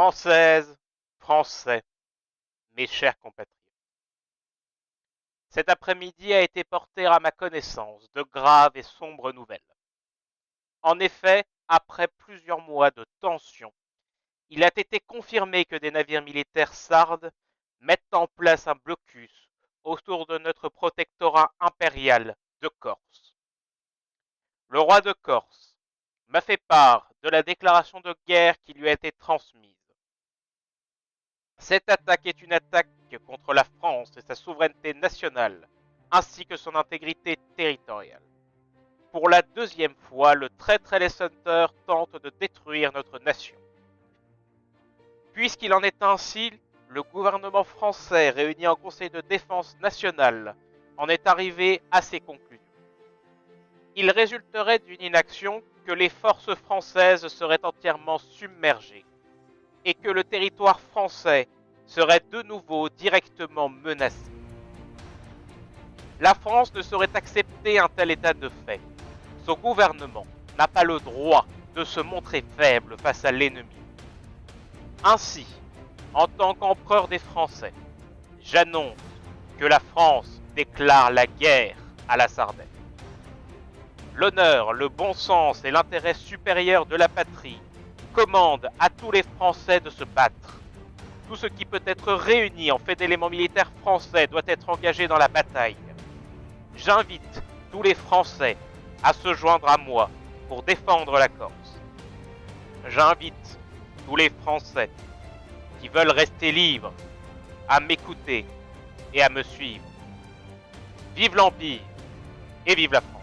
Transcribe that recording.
Françaises, Français, mes chers compatriotes, cet après-midi a été porté à ma connaissance de graves et sombres nouvelles. En effet, après plusieurs mois de tension, il a été confirmé que des navires militaires sardes mettent en place un blocus autour de notre protectorat impérial de Corse. Le roi de Corse m'a fait part de la déclaration de guerre qui lui a été transmise. Cette attaque est une attaque contre la France et sa souveraineté nationale, ainsi que son intégrité territoriale. Pour la deuxième fois, le traître Ellison Hunter tente de détruire notre nation. Puisqu'il en est ainsi, le gouvernement français, réuni en Conseil de défense nationale, en est arrivé à ces conclusions. Il résulterait d'une inaction que les forces françaises seraient entièrement submergées et que le territoire français serait de nouveau directement menacé. La France ne saurait accepter un tel état de fait. Son gouvernement n'a pas le droit de se montrer faible face à l'ennemi. Ainsi, en tant qu'empereur des Français, j'annonce que la France déclare la guerre à la Sardaigne. L'honneur, le bon sens et l'intérêt supérieur de la patrie commandent à tous les Français de se battre. Tout ce qui peut être réuni en fait d'éléments militaires français doit être engagé dans la bataille. J'invite tous les Français à se joindre à moi pour défendre la Corse. J'invite tous les Français qui veulent rester libres à m'écouter et à me suivre. Vive l'Empire et vive la France!